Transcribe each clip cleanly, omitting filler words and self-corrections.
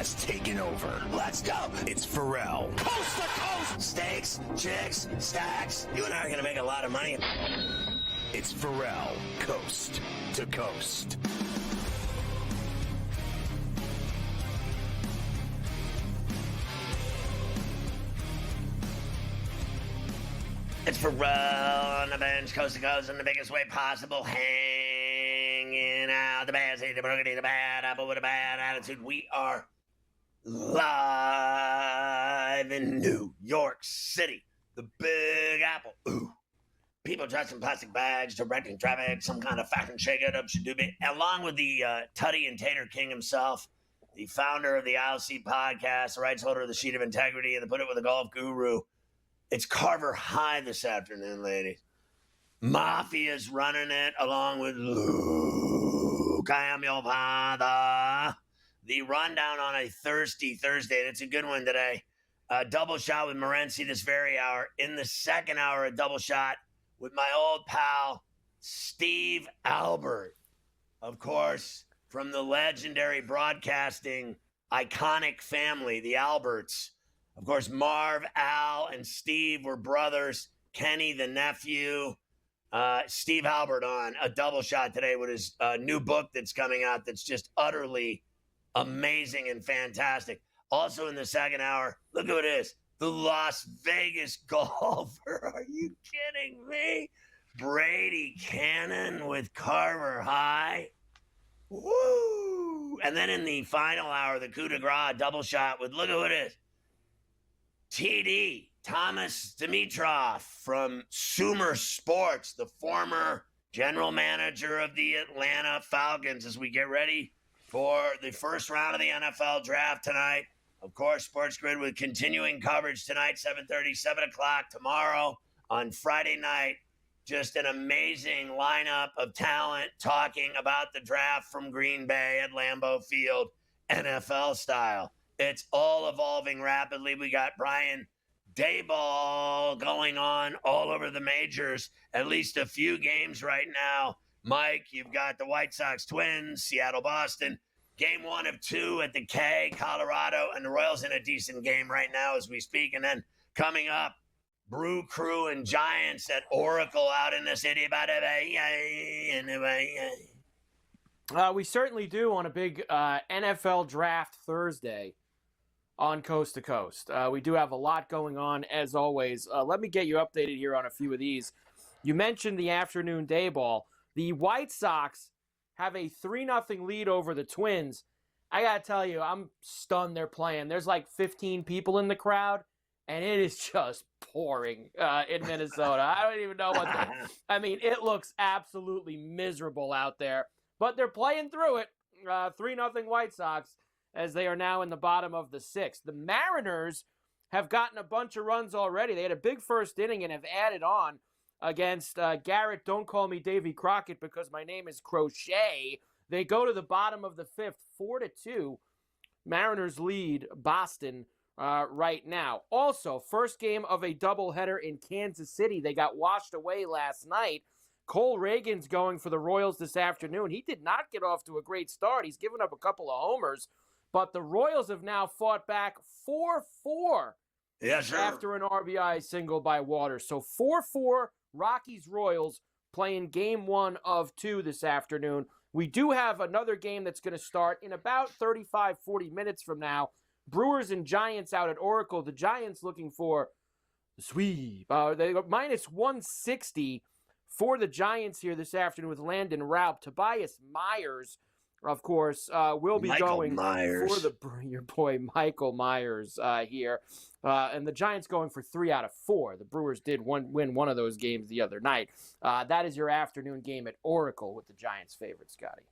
has taken over. Let's go. It's Ferrall. Coast to coast. Steaks, chicks, stacks. You and I are going to make a lot of money. It's Ferrall. Coast to coast. It's Ferrall on the bench, coast to coast, in the biggest way possible, hanging out. The bad seed, the burgundy, the bad apple with a bad attitude. We are live in New York City, the Big Apple. Ooh. People dressed in plastic bags, directing traffic, some kind of fashion shake-it-up should do be. Along with the Tutty and Tater King himself, the founder of the ILC podcast, the rights holder of the Sheet of Integrity, and the Put It With a Golf Guru. It's Carver High this afternoon, ladies. Mafia's running it along with Luke. I am your father. The rundown on a thirsty Thursday, and it's a good one today. A double shot with Morency this very hour. In the second hour, a double shot with my old pal, Steve Albert. Of course, from the legendary broadcasting iconic family, the Alberts. Of course, Marv, Al, and Steve were brothers. Kenny, the nephew. Steve Albert on a double shot today with his new book that's coming out that's just utterly amazing and fantastic. Also in the second hour, look who it is. The Las Vegas golfer. Are you kidding me? Brady Cannon with Carver High. Woo! And then in the final hour, the coup de grace double shot with, look who it is. TD, Thomas Dimitrov from Sumer Sports, the former general manager of the Atlanta Falcons, as we get ready for the first round of the NFL draft tonight. Of course, SportsGrid with continuing coverage tonight, 7:30, 7 o'clock tomorrow on Friday night. Just an amazing lineup of talent talking about the draft from Green Bay at Lambeau Field, NFL style. It's all evolving rapidly. We got Brian Daboll going on all over the majors, at least a few games right now. Mike, you've got the White Sox Twins, Seattle, Boston. Game 1 of 2 at the K, Colorado, and the Royals in a decent game right now as we speak. And then coming up, Brew Crew and Giants at Oracle out in the city. We certainly do on a big NFL Draft Thursday on Coast to Coast. We do have a lot going on, as always. Let me get you updated here on a few of these. You mentioned the afternoon day ball. The White Sox have a 3-0 lead over the Twins. I got to tell you, I'm stunned they're playing. There's like 15 people in the crowd, and it is just pouring in Minnesota. I don't even know what I mean, it looks absolutely miserable out there. But they're playing through it. 3-0 White Sox, as they are now in the bottom of the 6th. The Mariners have gotten a bunch of runs already. They had a big first inning and have added on against Garrett. Don't call me Davy Crockett because my name is Crochet. They go to the bottom of the 5th, 4-2. Mariners lead Boston right now. Also, first game of a doubleheader in Kansas City. They got washed away last night. Cole Reagan's going for the Royals this afternoon. He did not get off to a great start. He's given up a couple of homers. But the Royals have now fought back 4-4 yes, sir. After an RBI single by Waters. So 4-4 Rockies-Royals playing game 1 of 2 this afternoon. We do have another game that's going to start in about 35, 40 minutes from now. Brewers and Giants out at Oracle. The Giants looking for the sweep. They got minus 160 for the Giants here this afternoon with Landon Raup. Tobias Myers, of course, will be Michael going Myers. for your boy Michael Myers here. And the Giants going for 3 out of 4. The Brewers did win one of those games the other night. That is your afternoon game at Oracle with the Giants' favorite, Scotty.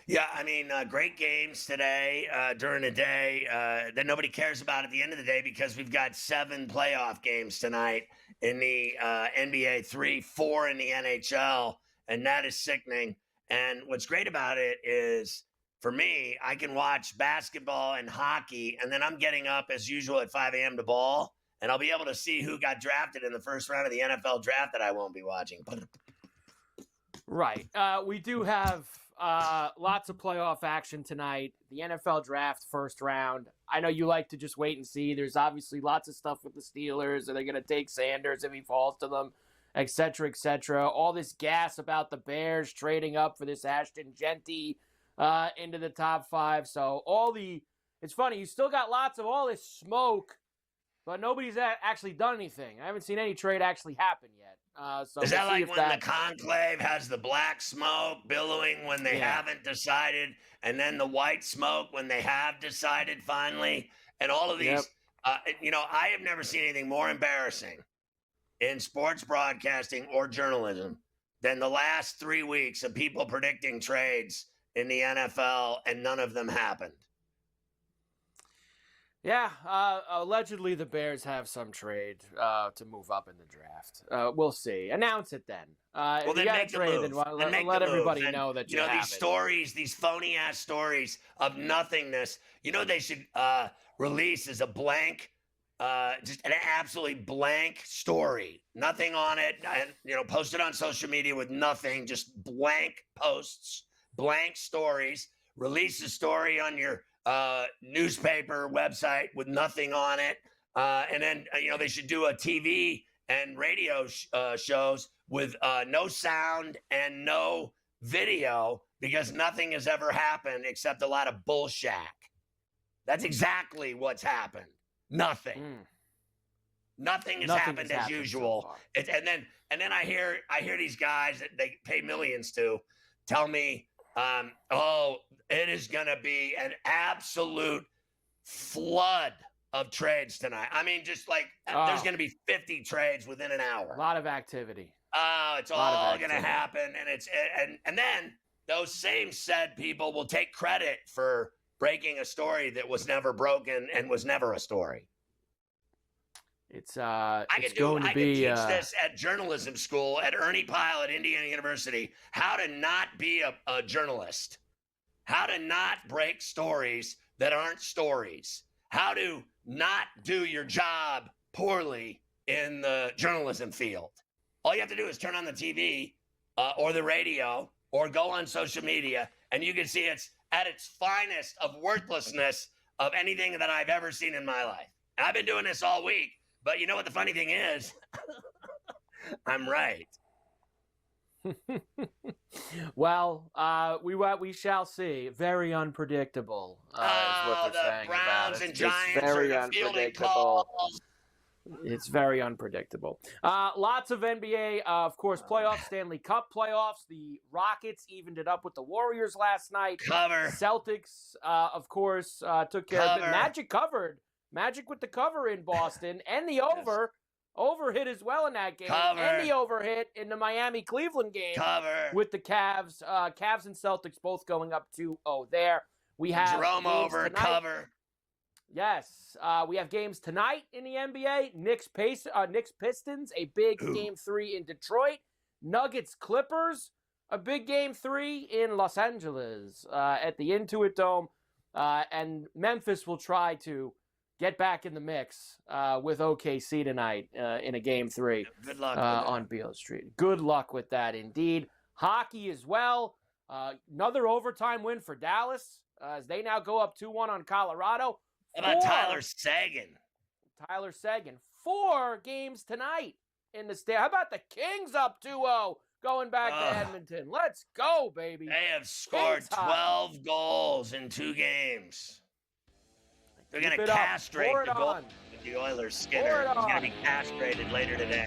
Yeah, I mean, great games today during the day that nobody cares about at the end of the day because we've got 7 playoff games tonight in the NBA, 3, 4 in the NHL, and that is sickening. And what's great about it is, for me, I can watch basketball and hockey, and then I'm getting up as usual at 5 a.m. to ball, and I'll be able to see who got drafted in the first round of the NFL draft that I won't be watching. Right. We do have lots of playoff action tonight. The NFL draft first round. I know you like to just wait and see. There's obviously lots of stuff with the Steelers. Are they going to take Sanders if he falls to them, et cetera, et cetera. All this gas about the Bears trading up for this Ashton Genty into the top 5. So it's funny. You still got lots of all this smoke, but nobody's actually done anything. I haven't seen any trade actually happen yet. So is that like when the conclave has the black smoke billowing when they haven't decided, and then the white smoke when they have decided finally, and all of these? I have never seen anything more embarrassing in sports broadcasting or journalism than the last 3 weeks of people predicting trades in the NFL, and none of them happened. Yeah, allegedly the Bears have some trade to move up in the draft. We'll see. Announce it then. Well, then make the move. Let everybody know that you have these stories, these phony-ass stories of nothingness. They should release as a blank, just an absolutely blank story. Nothing on it. And, post it on social media with nothing, just blank posts, blank stories. Release a story on your newspaper website with nothing on it, and then they should do a TV and radio shows with no sound and no video, because nothing has ever happened except a lot of bullshit. That's exactly what's happened. Nothing. Nothing has happened as usual. So and then I hear these guys that they pay millions to tell me, it is going to be an absolute flood of trades tonight. I mean, just like there's going to be 50 trades within an hour. A lot of activity. It's all going to happen, and then those same said people will take credit for breaking a story that was never broken and was never a story. I could teach this at journalism school at Ernie Pyle at Indiana University, how to not be a journalist, how to not break stories that aren't stories, how to not do your job poorly in the journalism field. All you have to do is turn on the TV or the radio or go on social media, and you can see it's at its finest of worthlessness of anything that I've ever seen in my life. And I've been doing this all week. But you know what the funny thing is? I'm right. Well, we shall see. Very unpredictable. Is what they're saying Browns about it. and Giants it's very are unpredictable. It's very unpredictable. Lots of NBA, of course, playoffs, Stanley Cup playoffs. The Rockets evened it up with the Warriors last night. Cover. Celtics, of course, took care of it. Magic covered. Magic with the cover in Boston and the over. Over hit as well in that game. Cover. And the over hit in the Miami-Cleveland game. Cover. With the Cavs. Cavs and Celtics both going up 2-0 there. We have Jerome over, tonight. cover. Yes. We have games tonight in the NBA. Knicks Pistons, a big Game 3 in Detroit. Nuggets Clippers, a big Game 3 in Los Angeles at the Intuit Dome. And Memphis will try to get back in the mix with OKC tonight in a Game 3. Good luck on Beale Street. Good luck with that, indeed. Hockey as well. Another overtime win for Dallas as they now go up 2-1 on Colorado. How about Tyler Seguin? Tyler Seguin. 4 games tonight in the state. How about the Kings up 2-0 going back to Edmonton? Let's go, baby. They have scored 12 goals in 2 games. They're going to castrate the goal with the Oilers. Skinner is going to be castrated later today.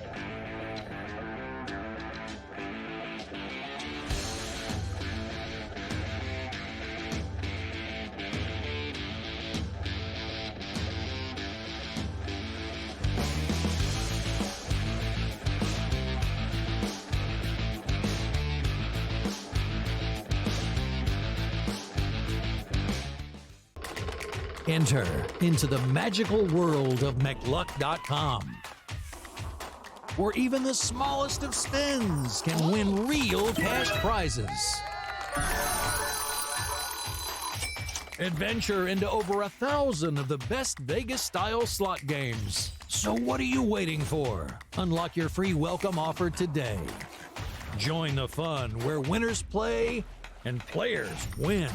Enter into the magical world of McLuck.com, where even the smallest of spins can win real cash prizes. Adventure into over 1,000 of the best Vegas-style slot games. So what are you waiting for? Unlock your free welcome offer today. Join the fun where winners play, and players win.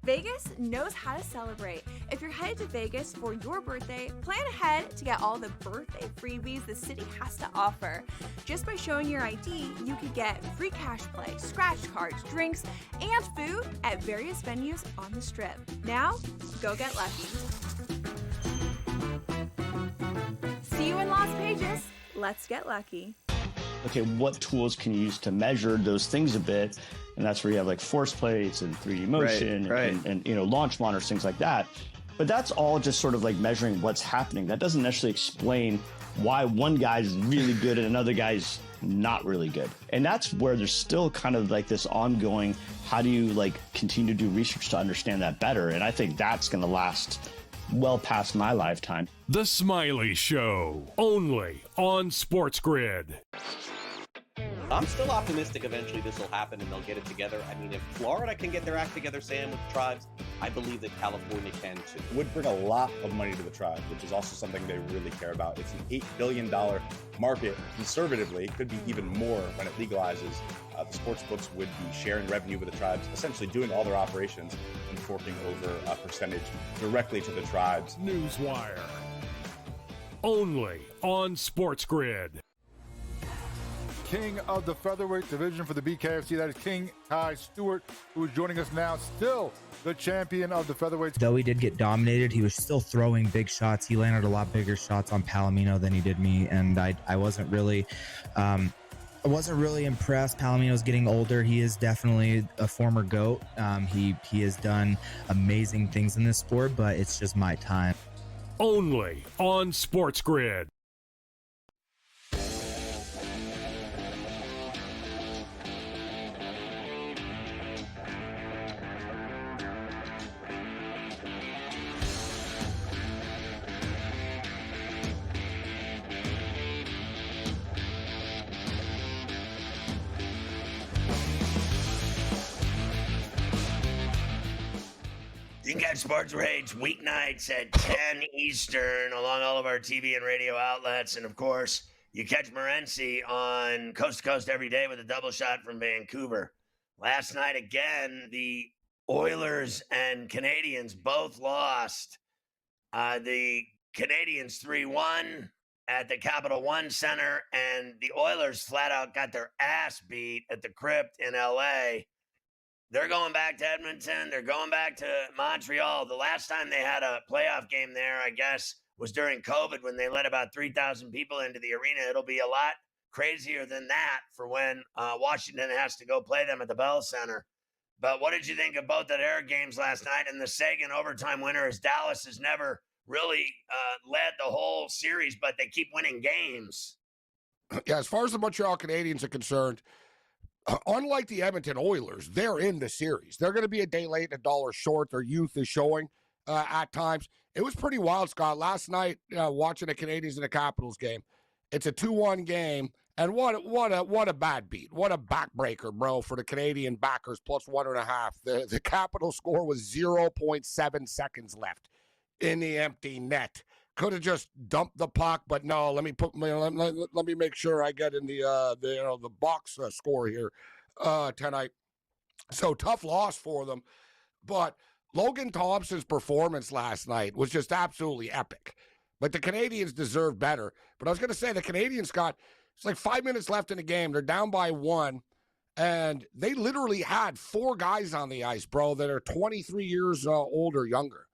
Vegas knows how to celebrate. If you're headed to Vegas for your birthday, plan ahead to get all the birthday freebies the city has to offer. Just by showing your ID, you could get free cash play, scratch cards, drinks, and food at various venues on the Strip. Now, go get lucky. See you in Las Vegas. Let's get lucky. Okay, what tools can you use to measure those things a bit? And that's where you have like force plates and 3D motion Right. And launch monitors, things like that. But that's all just sort of like measuring what's happening. That doesn't necessarily explain why one guy's really good and another guy's not really good. And that's where there's still kind of like this ongoing, how do you like continue to do research to understand that better? And I think that's going to last well past my lifetime. The Smiley Show, only on SportsGrid. I'm still optimistic eventually this will happen and they'll get it together. I mean, if Florida can get their act together, Sam, with the tribes, I believe that California can too. Would bring a lot of money to the tribe, which is also something they really care about. It's an $8 billion market. Conservatively, it could be even more when it legalizes. The sports books would be sharing revenue with the tribes, essentially doing all their operations and forking over a percentage directly to the tribes. Newswire, only on SportsGrid. King of the featherweight division for the BKFC. That is King Ty Stewart, who is joining us now, still the champion of the featherweights. Though he did get dominated, he was still throwing big shots. He landed a lot bigger shots on Palomino than he did me, and I wasn't really impressed. Palomino's getting older. He is definitely a former GOAT. He has done amazing things in this sport, but it's just my time. Only on SportsGrid. You can catch Sports Rage weeknights at 10 Eastern along all of our TV and radio outlets. And, of course, you catch Morency on Coast to Coast every day with a double shot from Vancouver. Last night, again, the Oilers and Canadians both lost. The Canadians 3-1 at the Capital One Center, and the Oilers flat out got their ass beat at the Crypt in L.A. They're going back to Edmonton. They're going back to Montreal. The last time they had a playoff game there, I guess, was during COVID when they let about 3,000 people into the arena. It'll be a lot crazier than that for when Washington has to go play them at the Bell Center. But what did you think of both of their games last night? And the Sagan overtime winner is Dallas has never really led the whole series, but they keep winning games. Yeah, as far as the Montreal Canadiens are concerned, unlike the Edmonton Oilers, they're in the series. They're going to be a day late, $1 short. Their youth is showing at times. It was pretty wild, Scott. Last night, watching the Canadiens and the Capitals game, it's a 2-1 game, and what a bad beat. What a backbreaker, bro, for the Canadian backers, plus 1.5. The Capitals score was 0.7 seconds left in the empty net. Could have just dumped the puck, but no. Let me make sure I get in the box score here tonight. So tough loss for them, but Logan Thompson's performance last night was just absolutely epic. But the Canadians deserve better. But I was going to say the Canadians, Scott, it's like 5 minutes left in the game. They're down by 1, and they literally had 4 guys on the ice, bro, that are 23 years old or younger.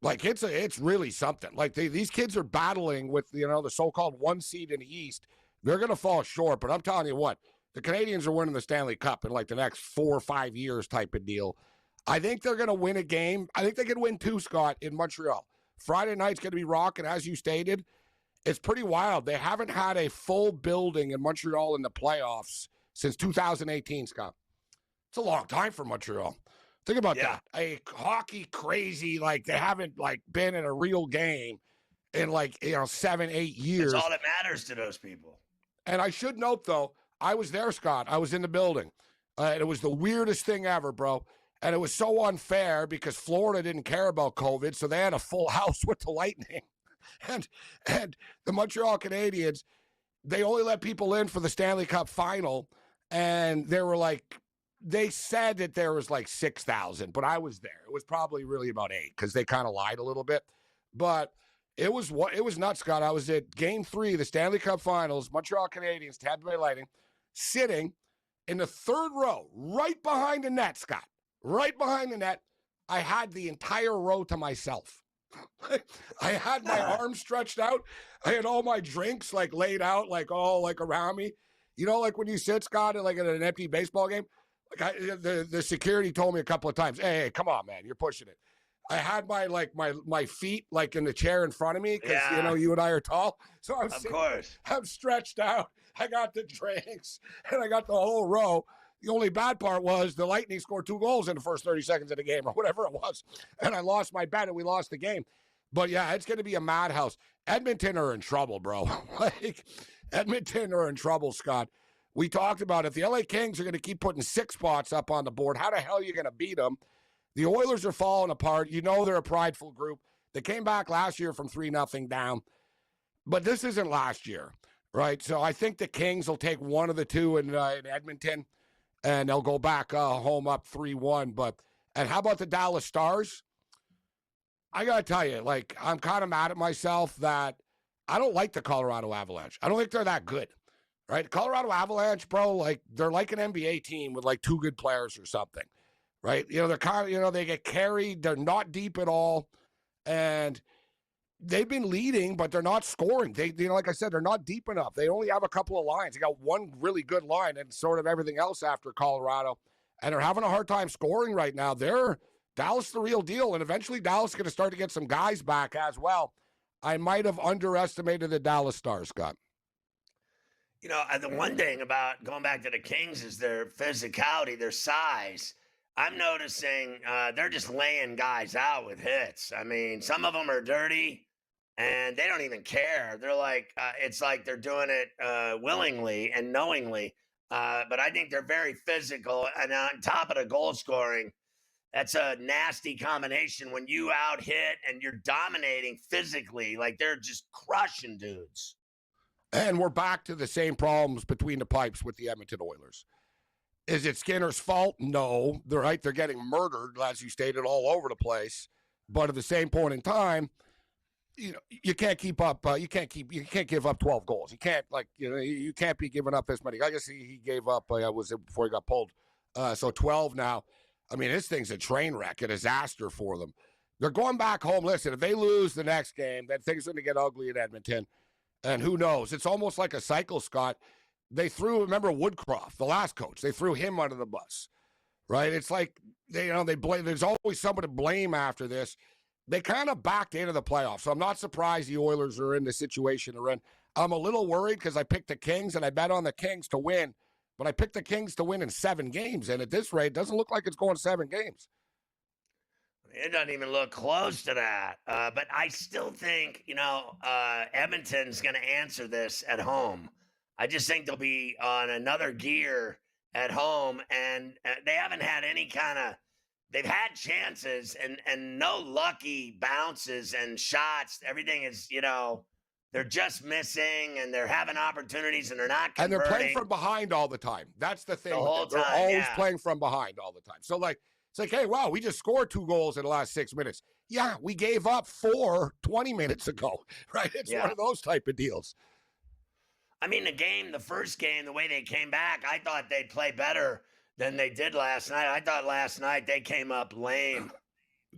Like, it's really something. Like, these kids are battling with, the so-called 1 seed in the East. They're going to fall short, but I'm telling you what, the Canadians are winning the Stanley Cup in, like, the next 4 or 5 years type of deal. I think they're going to win a game. I think they can win 2, Scott, in Montreal. Friday night's going to be rocking, as you stated. It's pretty wild. They haven't had a full building in Montreal in the playoffs since 2018, Scott. It's a long time for Montreal. Think about that. A hockey crazy, like they haven't like been in a real game in 7, 8 years. That's all that matters to those people. And I should note, though, I was there, Scott. I was in the building. And it was the weirdest thing ever, bro. And it was so unfair because Florida didn't care about COVID, so they had a full house with the Lightning. And the Montreal Canadiens, they only let people in for the Stanley Cup final, and there were they said that there was 6,000, but I was there. It was probably really about 8 because they kind of lied a little bit. But it was nuts, Scott. I was at Game 3 of the Stanley Cup Finals, Montreal Canadiens, Tampa Bay Lightning, sitting in the third row, right behind the net, Scott. Right behind the net. I had the entire row to myself. I had my arms stretched out. I had all my drinks laid out, all around me. You know, when you sit, Scott, at an empty baseball game. The security told me a couple of times, hey, come on, man, you're pushing it. I had my feet in the chair in front of me because you and I are tall. So I'm stretched out. I got the drinks and I got the whole row. The only bad part was the Lightning scored 2 goals in the first 30 seconds of the game or whatever it was. And I lost my bet and we lost the game. But yeah, it's going to be a madhouse. Edmonton are in trouble, bro. Edmonton are in trouble, Scott. We talked about it. The LA Kings are going to keep putting 6 spots up on the board. How the hell are you going to beat them? The Oilers are falling apart. You know they're a prideful group. They came back last year from 3-0 down. But this isn't last year, right? So I think the Kings will take one of the two in Edmonton, and they'll go back home up 3-1. And how about the Dallas Stars? I got to tell you, I'm kind of mad at myself that I don't like the Colorado Avalanche. I don't think they're that good. Right, Colorado Avalanche, bro, they're like an NBA team with 2 good players or something, right? They're kind of, they get carried. They're not deep at all, and they've been leading, but they're not scoring. They, like I said, they're not deep enough. They only have a couple of lines. They got one really good line and sort of everything else after Colorado, and they're having a hard time scoring right now. Dallas the real deal, and eventually Dallas is going to start to get some guys back as well. I might have underestimated the Dallas Stars, Scott. The one thing about going back to the Kings is their physicality, their size. I'm noticing they're just laying guys out with hits. I mean, some of them are dirty, and they don't even care. They're it's like they're doing it willingly and knowingly. But I think they're very physical. And on top of the goal scoring, that's a nasty combination when you out hit and you're dominating physically. They're just crushing dudes. And we're back to the same problems between the pipes with the Edmonton Oilers. Is it Skinner's fault? No. They're getting murdered, as you stated, all over the place. But at the same point in time, you can't keep up. You can't give up 12 goals. You can't you can't be giving up this many. I guess he gave up. Was it before he got pulled? So 12 now. I mean, this thing's a train wreck, a disaster for them. They're going back home. Listen, if they lose the next game, then things are going to get ugly in Edmonton. And who knows? It's almost like a cycle, Scott. They remember Woodcroft, the last coach. They threw him under the bus, right? It's like, they blame. There's always someone to blame after this. They kind of backed into the playoffs. So I'm not surprised the Oilers are in the situation they're in. I'm a little worried because I picked the Kings and I bet on the Kings to win. But I picked the Kings to win in 7 games. And at this rate, it doesn't look like it's going 7 games. It doesn't even look close to that. But I still think, Edmonton's going to answer this at home. I just think they'll be on another gear at home. And they haven't had any kind of – they've had chances and no lucky bounces and shots. Everything is, they're just missing and they're having opportunities and they're not converting. And they're playing from behind all the time. That's the thing. The whole time, they're always playing from behind all the time. So, it's like, hey, wow, we just scored 2 goals in the last 6 minutes. Yeah, we gave up 4 20 minutes ago, right? It's one of those type of deals. I mean, the first game, the way they came back, I thought they'd play better than they did last night. I thought last night they came up lame.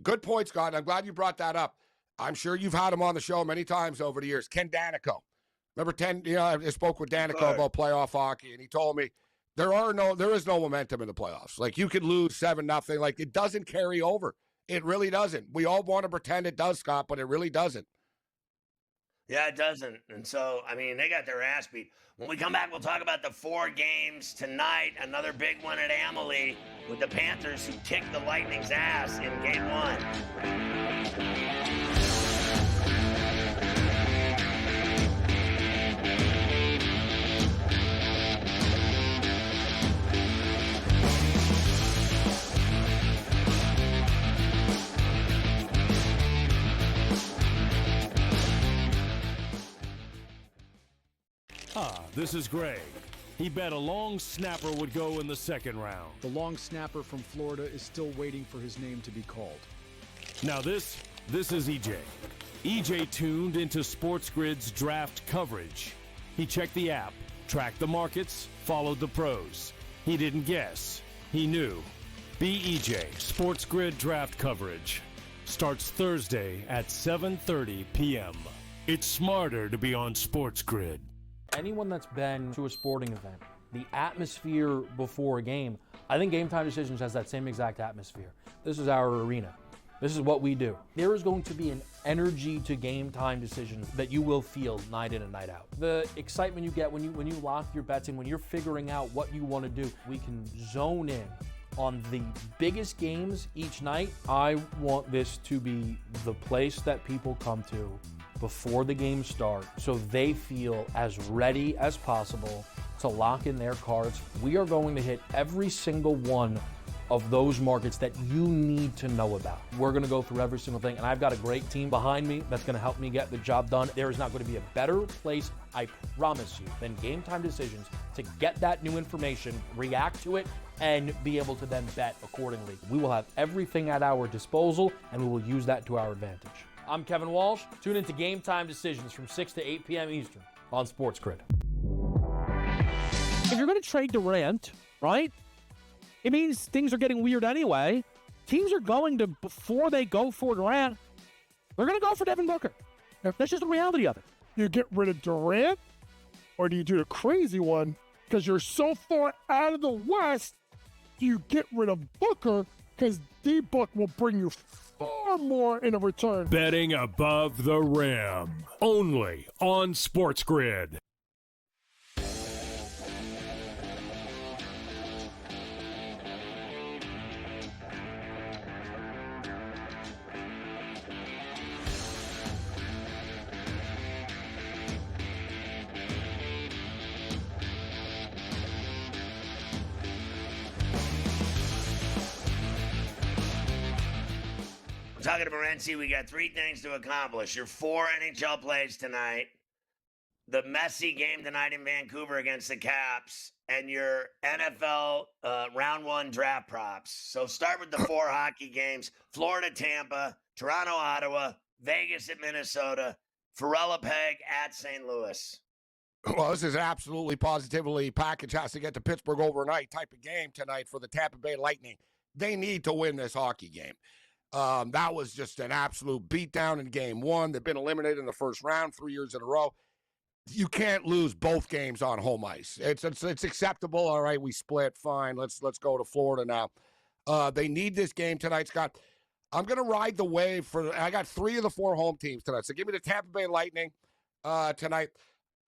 Good point, Scott. I'm glad you brought that up. I'm sure you've had him on the show many times over the years. Ken Danico. Remember I spoke with Danico about playoff hockey, and he told me, there is no momentum in the playoffs. You could lose 7-0. It doesn't carry over. It really doesn't. We all want to pretend it does, Scott, but it really doesn't. Yeah, it doesn't. And so, they got their ass beat. When we come back, we'll talk about the 4 games tonight. Another big one at Amalie with the Panthers who kicked the Lightning's ass in Game 1. This is Greg. He bet a long snapper would go in the second round. The long snapper from Florida is still waiting for his name to be called. Now this is EJ. EJ tuned into SportsGrid's draft coverage. He checked the app, tracked the markets, followed the pros. He didn't guess. He knew. BEJ SportsGrid draft coverage starts Thursday at 7:30 p.m. It's smarter to be on SportsGrid. Anyone that's been to a sporting event, the atmosphere before a game, I think Game Time Decisions has that same exact atmosphere. This is our arena. This is what we do. There is going to be an energy to Game Time Decisions that you will feel night in and night out. The excitement you get when you lock your bets in, when you're figuring out what you want to do, we can zone in on the biggest games each night. I want this to be the place that people come to before the games start so they feel as ready as possible to lock in their cards. We are going to hit every single one of those markets that you need to know about. We're gonna go through every single thing, and I've got a great team behind me that's gonna help me get the job done. There is not gonna be a better place, I promise you, than Game Time Decisions to get that new information, react to it, and be able to then bet accordingly. We will have everything at our disposal, and we will use that to our advantage. I'm Kevin Walsh. Tune into Game Time Decisions from 6 to 8 p.m. Eastern on SportsGrid. If you're going to trade Durant, right, it means things are getting weird anyway. Teams are going to, before they go for Durant, they're going to go for Devin Booker. That's just the reality of it. You get rid of Durant, or do you do the crazy one? Because you're so far out of the West, do you get rid of Booker? Because D-Book will bring you far more in a return. Betting above the rim. Only on SportsGrid. Talking to Morency, we got 3 things to accomplish. Your 4 NHL plays tonight, the messy game tonight in Vancouver against the Caps, and your NFL round 1 draft props. So start with the 4 hockey games: Florida, Tampa, Toronto, Ottawa, Vegas at Minnesota, Ferrall at St. Louis. Well, this is absolutely positively package has to get to Pittsburgh overnight type of game tonight for the Tampa Bay Lightning. They need to win this hockey game. That was just an absolute beatdown in game 1. They've been eliminated in the first round 3 years in a row. You can't lose both games on home ice. It's acceptable. All right, we split. Fine. Let's go to Florida now. They need this game tonight, Scott. I'm going to ride the wave I got 3 of the 4 home teams tonight. So give me the Tampa Bay Lightning tonight.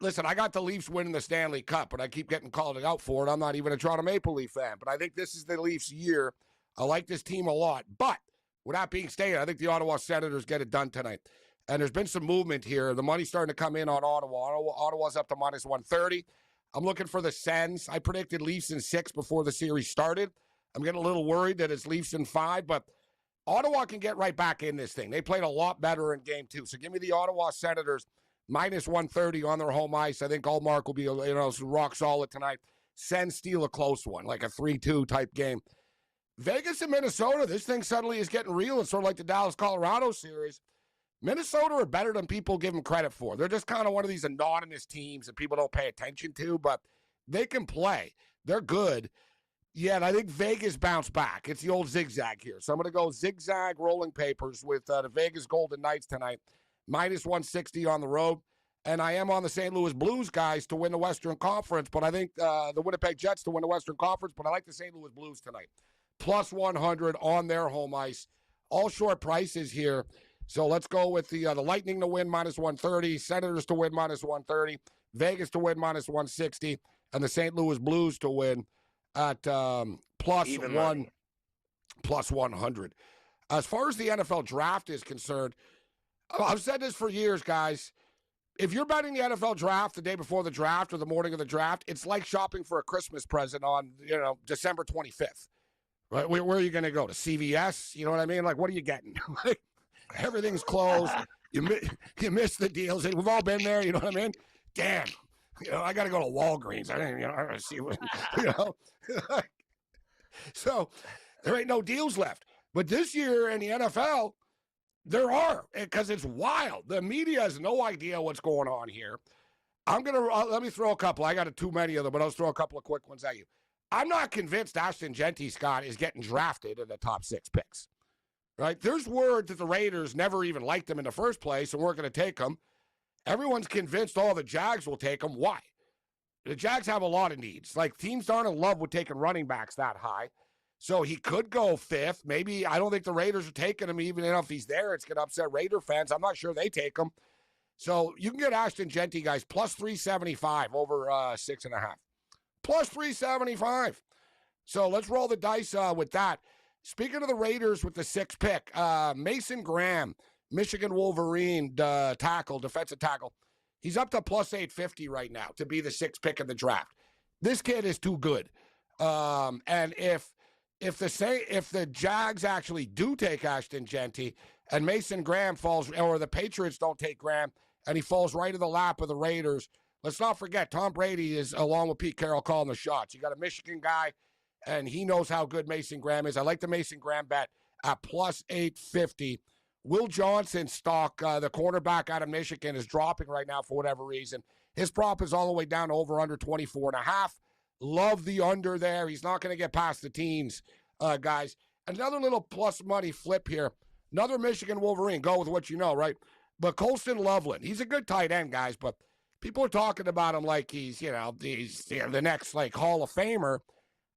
Listen, I got the Leafs winning the Stanley Cup, but I keep getting called out for it. I'm not even a Toronto Maple Leaf fan, but I think this is the Leafs' year. I like this team a lot, but with that being stated, I think the Ottawa Senators get it done tonight. And there's been some movement here. The money's starting to come in on Ottawa. Ottawa's up to minus 130. I'm looking for the Sens. I predicted Leafs in 6 before the series started. I'm getting a little worried that it's Leafs in 5, but Ottawa can get right back in this thing. They played a lot better in game 2. So give me the Ottawa Senators minus 130 on their home ice. I think Allmark will be rock solid tonight. Sens steal a close one, like a 3-2 type game. Vegas and Minnesota, this thing suddenly is getting real. It's sort of like the Dallas-Colorado series. Minnesota are better than people give them credit for. They're just kind of one of these anonymous teams that people don't pay attention to, but they can play. They're good. Yeah, and I think Vegas bounced back. It's the old zigzag here. So I'm going to go zigzag rolling papers with the Vegas Golden Knights tonight, minus 160 on the road. And I am on the St. Louis Blues guys to win the Western Conference, but I think the Winnipeg Jets to win the Western Conference, but I like the St. Louis Blues tonight. Plus 100 on their home ice. All short prices here. So let's go with the Lightning to win minus 130, Senators to win minus 130, Vegas to win minus 160, and the St. Louis Blues to win at plus 100. As far as the NFL draft is concerned, I've said this for years, guys. If you're betting the NFL draft the day before the draft or the morning of the draft, it's like shopping for a Christmas present on, December 25th. Right? Where are you going to go? To CVS? You know what I mean? Like, what are you getting? Everything's closed. You miss the deals. We've all been there. You know what I mean? Damn. I got to go to Walgreens. I got to see what, So there ain't no deals left. But this year in the NFL, there are, because it's wild. The media has no idea what's going on here. I'm going to, let me throw a couple. I got too many of them, but I'll throw a couple of quick ones at you. I'm not convinced Ashton Genty, Scott, is getting drafted in the top 6 picks. Right? There's word that the Raiders never even liked him in the first place and weren't going to take him. Everyone's convinced all the Jags will take him. Why? The Jags have a lot of needs. Like, teams aren't in love with taking running backs that high. So he could go 5th. Maybe, I don't think the Raiders are taking him, even if he's there. It's going to upset Raider fans. I'm not sure they take him. So you can get Ashton Genty, guys, plus 375 over 6.5. Plus 375. So let's roll the dice with that. Speaking of the Raiders with the 6th pick, Mason Graham, Michigan Wolverine defensive tackle. He's up to plus 850 right now to be the 6th pick in the draft. This kid is too good. And if the Jags actually do take Ashton Genty and Mason Graham falls, or the Patriots don't take Graham and he falls right in the lap of the Raiders, let's not forget Tom Brady is, along with Pete Carroll, calling the shots. You got a Michigan guy, and he knows how good Mason Graham is. I like the Mason Graham bet at plus 850. Will Johnson stock, the cornerback out of Michigan, is dropping right now for whatever reason. His prop is all the way down to over under 24.5. Love the under there. He's not going to get past the teens, guys. Another little plus money flip here. Another Michigan Wolverine. Go with what you know, right? But Colston Loveland, he's a good tight end, guys, but people are talking about him like he's the next, like, Hall of Famer.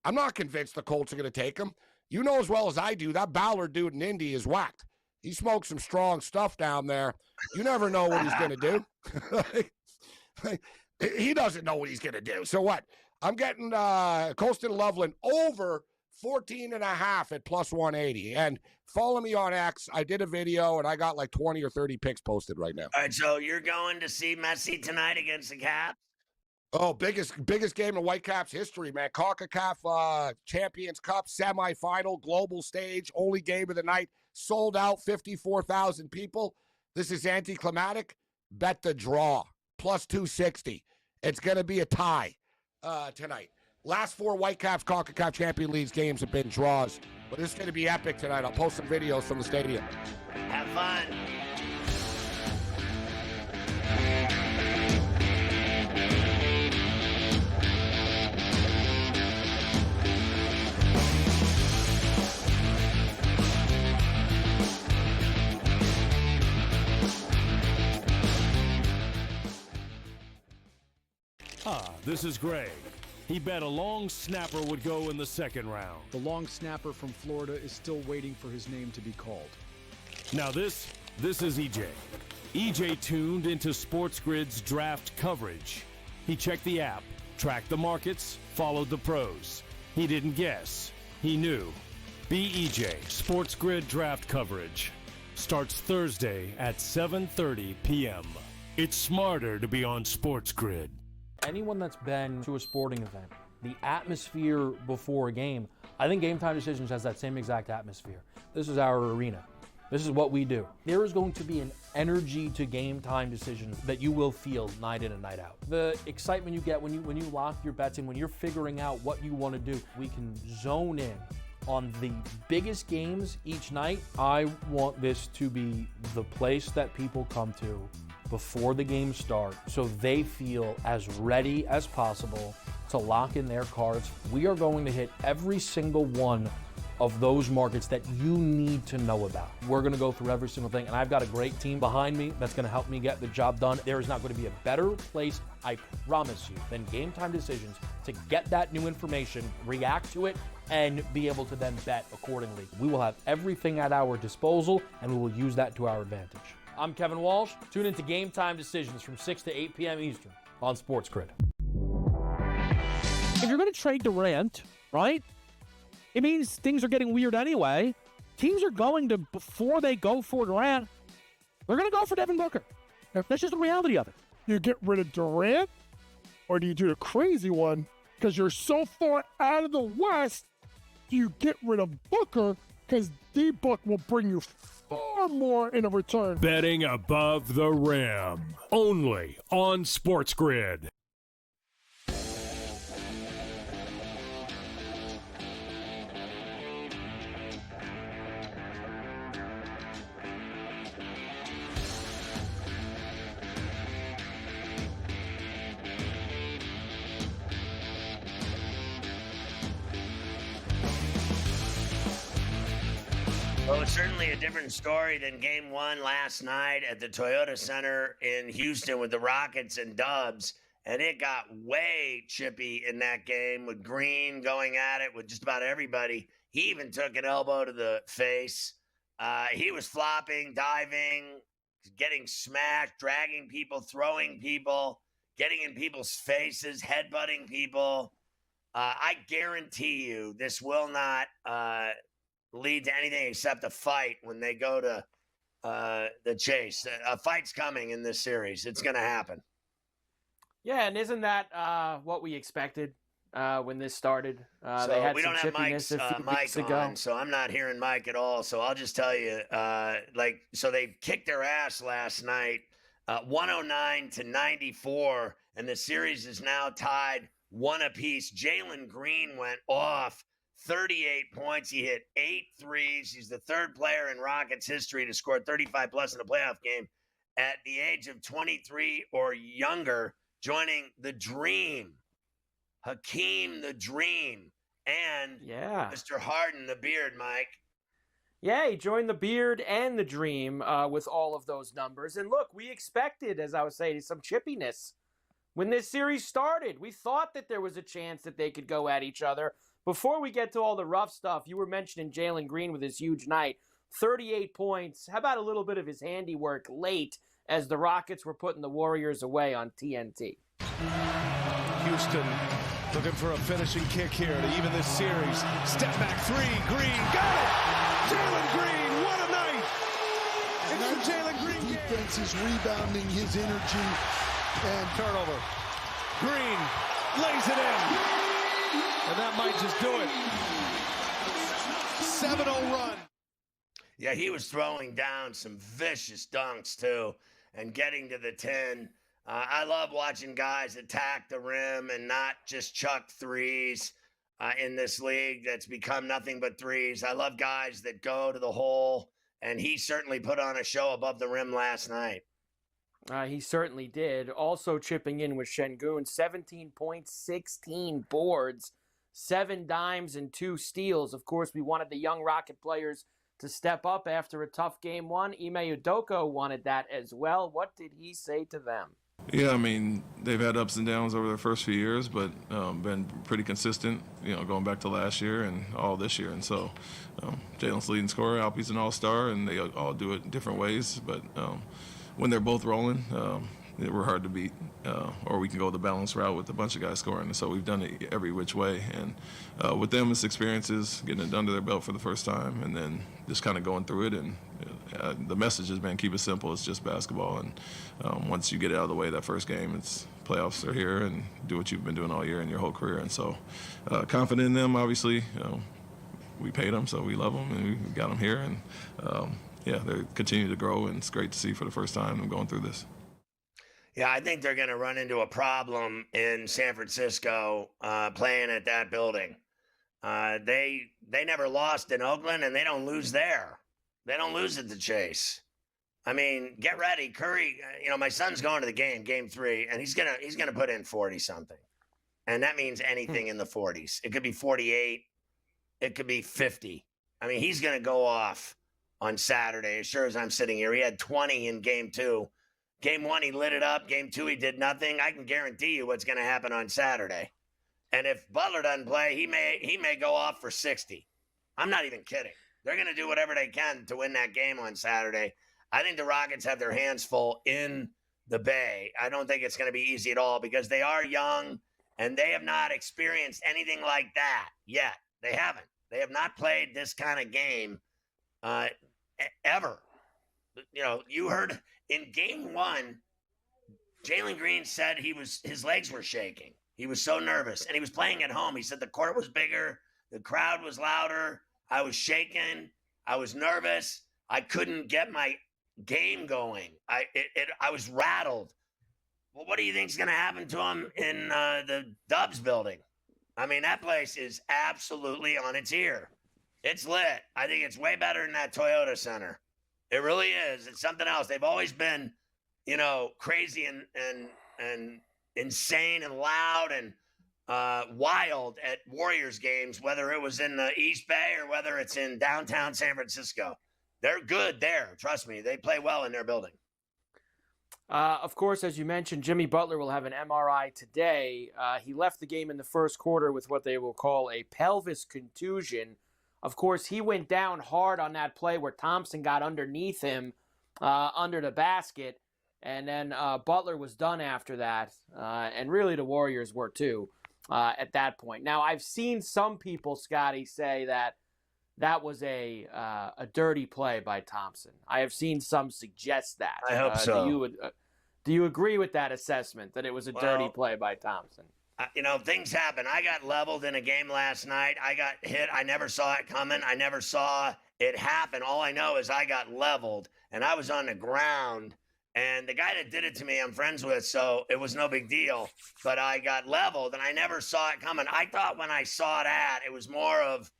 I'm not convinced the Colts are going to take him. You know as well as I do, that Ballard dude in Indy is whacked. He smokes some strong stuff down there. You never know what he's going to do. He doesn't know what he's going to do. So what? I'm getting Colston Loveland over 14.5 at plus 180. And follow me on X. I did a video, and I got like 20 or 30 picks posted right now. All right, so you're going to see Messi tonight against the Caps? Oh, biggest game in Whitecaps history, man. CONCACAF Champions Cup semifinal, global stage, only game of the night, sold out, 54,000 people. This is anticlimactic. Bet the draw, plus 260. It's going to be a tie tonight. Last 4 Whitecaps CONCACAF Champions League games have been draws, but this is going to be epic tonight. I'll post some videos from the stadium. Have fun. This is Greg. He bet a long snapper would go in the 2nd round. The long snapper from Florida is still waiting for his name to be called. Now this is EJ. EJ tuned into SportsGrid's draft coverage. He checked the app, tracked the markets, followed the pros. He didn't guess. He knew. Be EJ. SportsGrid draft coverage starts Thursday at 7:30 p.m. It's smarter to be on SportsGrid. Anyone that's been to a sporting event, the atmosphere before a game, I think Game Time Decisions has that same exact atmosphere. This is our arena. This is what we do. There is going to be an energy to Game Time Decisions that you will feel night in and night out. The excitement you get when you lock your bets in, when you're figuring out what you want to do, we can zone in on the biggest games each night. I want this to be the place that people come to before the games start so they feel as ready as possible to lock in their cards. We are going to hit every single one of those markets that you need to know about. We're going to go through every single thing, and I've got a great team behind me that's going to help me get the job done. There is not going to be a better place, I promise you, than Game Time Decisions to get that new information, react to it, and be able to then bet accordingly. We will have everything at our disposal, and we will use that to our advantage. I'm Kevin Walsh. Tune into Game Time Decisions from 6 to 8 p.m. Eastern on SportsGrid. If you're going to trade Durant, right, it means things are getting weird anyway. Teams are going to, before they go for Durant, they're going to go for Devin Booker. That's just the reality of it. You get rid of Durant, or do you do the crazy one? Because you're so far out of the West, do you get rid of Booker? Because D-Book will bring you far more in a return. Betting above the rim. Only on SportsGrid. was certainly a different story than Game 1 last night at the Toyota Center in Houston with the Rockets and Dubs. And it got way chippy in that game with Green going at it with just about everybody. He even took an elbow to the face. He was flopping, diving, getting smashed, dragging people, throwing people, getting in people's faces, headbutting people. I guarantee you this will not lead to anything except a fight when they go to the chase. A fight's coming in this series. It's going to happen. Yeah, and isn't that what we expected when this started? So they had we some don't have chippiness a few Mike weeks ago. on, so I'm not hearing Mike at all. So I'll just tell you, so they kicked their ass last night, 109-94, and the series is now tied 1 apiece. Jalen Green went off, 38 points. He hit 8 threes. He's the third player in Rockets history to score 35-plus in a playoff game at the age of 23 or younger, joining the Dream, Hakeem the Dream, and Mr. Harden the Beard, Mike. Yeah, he joined the Beard and the Dream with all of those numbers. And look, we expected, as I was saying, some chippiness. When this series started, we thought that there was a chance that they could go at each other. Before we get to all the rough stuff, you were mentioning Jalen Green with his huge night. 38 points. How about a little bit of his handiwork late as the Rockets were putting the Warriors away on TNT? Houston looking for a finishing kick here to even this series. Step back three, Green, got it! Jalen Green, what a night! It's the Jalen Green defense is rebounding his energy and turnover. Green lays it in, and that might just do it. 7-0 run. Yeah, he was throwing down some vicious dunks, too, and getting to the 10. I love watching guys attack the rim and not just chuck threes in this league that's become nothing but threes. I love guys that go to the hole, and he certainly put on a show above the rim last night. He certainly did. Also chipping in with Şengün, 17 points, 16 boards, 7 dimes, and 2 steals. Of course, we wanted the young Rocket players to step up after a tough Game 1. Ime Udoka wanted that as well. What did he say to them? Yeah, I mean, they've had ups and downs over the first few years, but been pretty consistent, going back to last year and all this year. And so Jalen's leading scorer, Alpie's an all-star, and they all do it in different ways. But when they're both rolling, we're hard to beat, or we can go the balanced route with a bunch of guys scoring. And so we've done it every which way. And with them, it's experiences, getting it under their belt for the first time, and then just kind of going through it. And the message has been keep it simple. It's just basketball. And once you get it out of the way, that first game, it's playoffs are here, and do what you've been doing all year in your whole career. And so confident in them, obviously. We paid them, so we love them, and we got them here. And, they continue to grow, and it's great to see for the first time them going through this. Yeah, I think they're going to run into a problem in San Francisco playing at that building. They never lost in Oakland, and they don't lose there. They don't lose at the Chase. I mean, get ready, Curry. My son's going to the game 3, and he's gonna put in 40-something, and that means anything in the 40s. It could be 48. It could be 50. I mean, he's gonna go off on Saturday. As sure as I'm sitting here, he had 20 in Game 2. Game 1, he lit it up. Game 2, he did nothing. I can guarantee you what's going to happen on Saturday. And if Butler doesn't play, he may go off for 60. I'm not even kidding. They're going to do whatever they can to win that game on Saturday. I think the Rockets have their hands full in the Bay. I don't think it's going to be easy at all because they are young and they have not experienced anything like that yet. They haven't. They have not played this kind of game ever. You heard in Game 1, Jalen Green said his legs were shaking. He was so nervous, and he was playing at home. He said the court was bigger, the crowd was louder, I was shaking, I was nervous, I couldn't get my game going. I was rattled. Well, what do you think is going to happen to him in the Dubs building? I mean, that place is absolutely on its ear. It's lit. I think it's way better than that Toyota Center. It really is. It's something else. They've always been, crazy and insane and loud and wild at Warriors games, whether it was in the East Bay or whether it's in downtown San Francisco. They're good there. Trust me. They play well in their building. Of course, as you mentioned, Jimmy Butler will have an MRI today. He left the game in the first quarter with what they will call a pelvis contusion. Of course, he went down hard on that play where Thompson got underneath him under the basket, and then Butler was done after that, and really the Warriors were too at that point. Now, I've seen some people, Scotty, say that was a dirty play by Thompson. I have seen some suggest that. I hope so. Do you agree with that assessment, that it was a dirty play by Thompson? Things happen. I got leveled in a game last night. I got hit. I never saw it coming. I never saw it happen. All I know is I got leveled, and I was on the ground. And the guy that did it to me, I'm friends with, so it was no big deal. But I got leveled, and I never saw it coming. I thought when I saw that, it was more of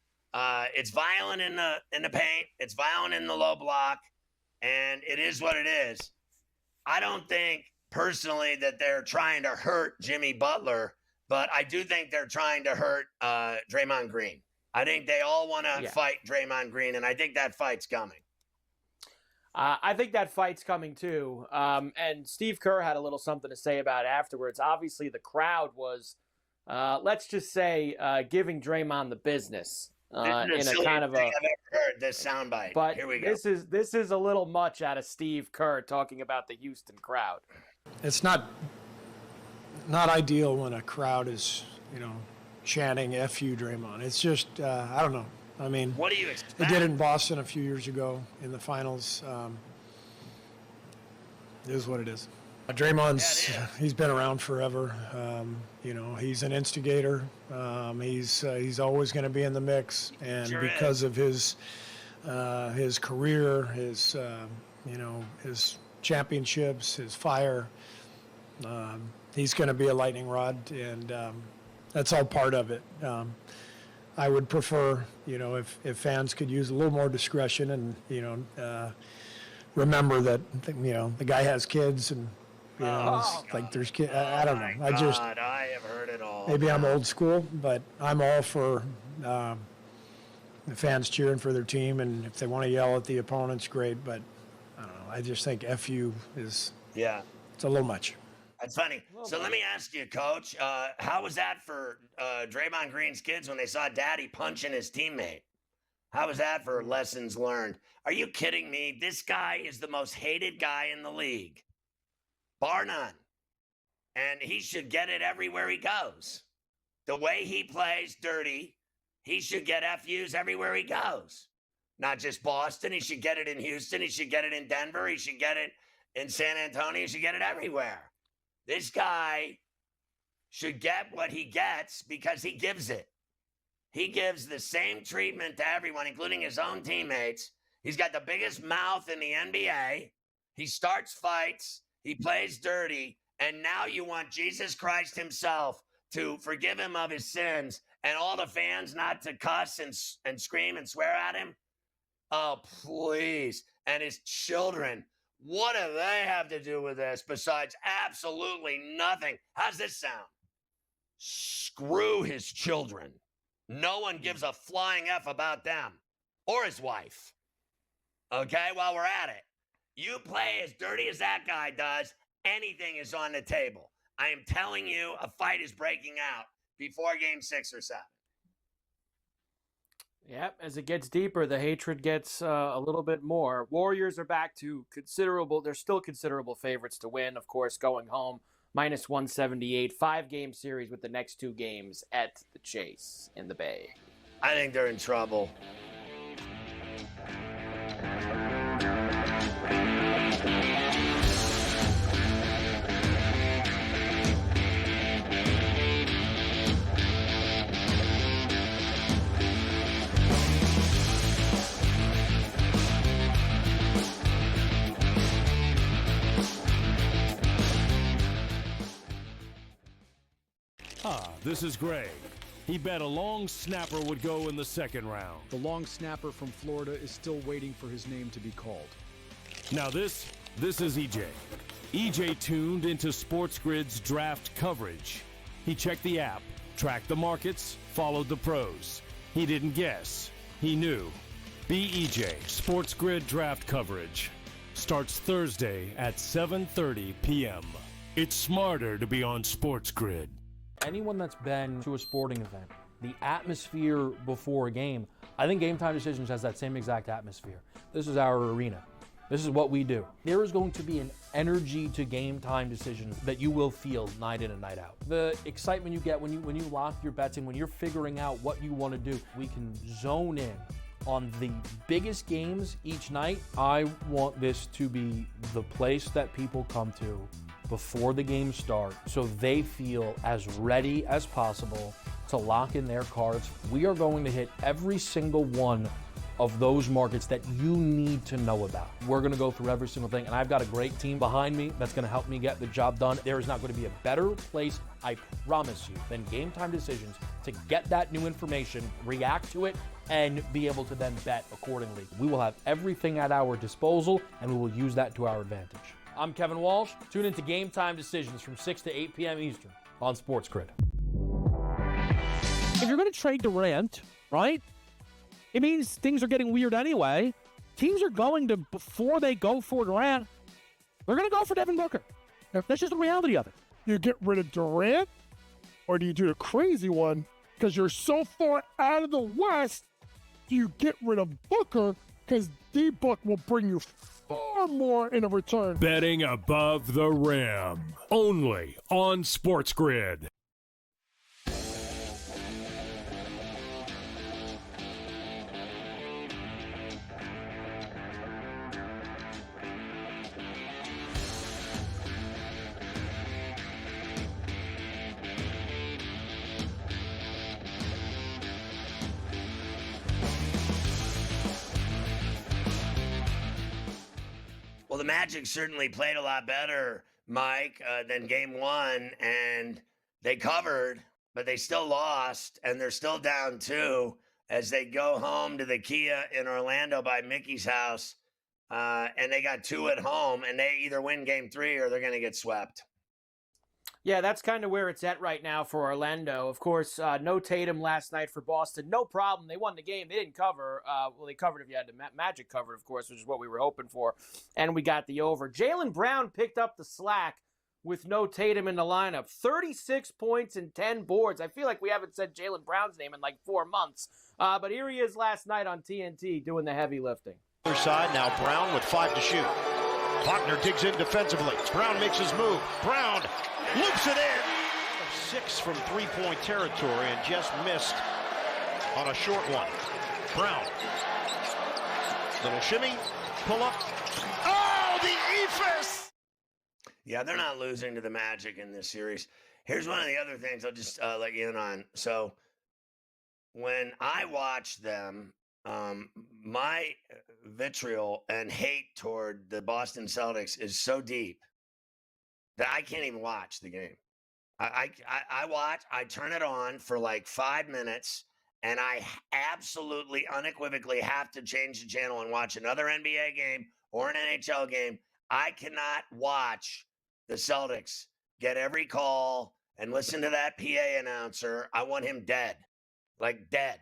it's violent in the paint. It's violent in the low block, and it is what it is. I don't think personally that they're trying to hurt Jimmy Butler, but I do think they're trying to hurt Draymond Green. I think they all want to fight Draymond Green, and I think that fight's coming. I think that fight's coming too. And Steve Kerr had a little something to say about it afterwards. Obviously, the crowd was, let's just say, giving Draymond the business. In a kind of a, I've ever heard this soundbite. But here we go. This is a little much out of Steve Kerr talking about the Houston crowd. It's not ideal when a crowd is, chanting "F you, Draymond." It's just, I don't know. I mean, what do you expect? They did it in Boston a few years ago in the finals. It is what it is. Draymond's he's been around forever. He's an instigator. He's always going to be in the mix, and because of his career, his championships, his fire, he's going to be a lightning rod, and that's all part of it. I would prefer, if fans could use a little more discretion and remember that the guy has kids and. There's kids. I don't know. I have heard it all. Maybe I'm old school, but I'm all for the fans cheering for their team, and if they want to yell at the opponents, great. But I don't know. I just think FU is it's a little much. That's funny. So let me ask you, Coach, how was that for Draymond Green's kids when they saw Daddy punching his teammate? How was that for lessons learned? Are you kidding me? This guy is the most hated guy in the league. Bar none. And he should get it everywhere he goes. The way he plays dirty, he should get FUs everywhere he goes. Not just Boston. He should get it in Houston. He should get it in Denver. He should get it in San Antonio. He should get it everywhere. This guy should get what he gets because he gives it. He gives the same treatment to everyone, including his own teammates. He's got the biggest mouth in the NBA. He starts fights. He plays dirty, and now you want Jesus Christ himself to forgive him of his sins and all the fans not to cuss and scream and swear at him? Oh, please. And his children, what do they have to do with this besides absolutely nothing? How's this sound? Screw his children. No one gives a flying F about them or his wife. Okay, while we're at it. You play as dirty as that guy does, anything is on the table. I am telling you, a fight is breaking out before game 6 or 7. Yep, as it gets deeper, the hatred gets a little bit more. Warriors are back to they're still considerable favorites to win, of course, going home, minus 178, 5-game series with the next 2 games at the Chase in the Bay. I think they're in trouble. This is Greg. He bet a long snapper would go in the second round. The long snapper from Florida is still waiting for his name to be called. Now this is EJ. EJ tuned into SportsGrid's draft coverage. He checked the app, tracked the markets, followed the pros. He didn't guess. He knew. BEJ SportsGrid draft coverage starts Thursday at 7:30 p.m. It's smarter to be on SportsGrid. Anyone that's been to a sporting event, the atmosphere before a game, I think Game Time Decisions has that same exact atmosphere. This is our arena. This is what we do. There is going to be an energy to Game Time Decisions that you will feel night in and night out. The excitement you get when you lock your bets in, when you're figuring out what you want to do, we can zone in on the biggest games each night. I want this to be the place that people come to before the games start so they feel as ready as possible to lock in their cards. We are going to hit every single one of those markets that you need to know about. We're gonna go through every single thing, and I've got a great team behind me that's gonna help me get the job done. There is not gonna be a better place, I promise you, than Game Time Decisions to get that new information, react to it, and be able to then bet accordingly. We will have everything at our disposal, and we will use that to our advantage. I'm Kevin Walsh. Tune into Game Time Decisions from 6 to 8 p.m. Eastern on SportsGrid. If you're going to trade Durant, right, it means things are getting weird anyway. Teams are going to, before they go for Durant, they're going to go for Devin Booker. That's just the reality of it. You get rid of Durant, or do you do the crazy one because you're so far out of the West? Do you get rid of Booker because D-Book will bring you far more in a return? Betting above the rim. Only on SportsGrid. Well, the Magic certainly played a lot better, Mike, than game one, and they covered, but they still lost, and they're still down 2 as they go home to the Kia in Orlando by Mickey's house, and they got 2 at home, and they either win game 3 or they're going to get swept. Yeah, that's kind of where it's at right now for Orlando. Of course, no Tatum last night for Boston. No problem. They won the game. They didn't cover. Well, they covered if you had the Magic covered, of course, which is what we were hoping for. And we got the over. Jaylen Brown picked up the slack with no Tatum in the lineup. 36 points and 10 boards. I feel like we haven't said Jaylen Brown's name in like 4 months. But here he is last night on TNT doing the heavy lifting. Other side, now Brown with 5 to shoot. Wagner digs in defensively. Brown makes his move. Brown loops it in. 6 from three-point territory and just missed on a short one. Brown. Little shimmy. Pull up. Oh, the ephus! Yeah, they're not losing to the Magic in this series. Here's one of the other things I'll just let you in on. So when I watch them, my vitriol and hate toward the Boston Celtics is so deep that I can't even watch the game. I turn it on for like 5 minutes, and I absolutely unequivocally have to change the channel and watch another NBA game or an NHL game. I cannot watch the Celtics get every call and listen to that PA announcer. I want him dead, like dead.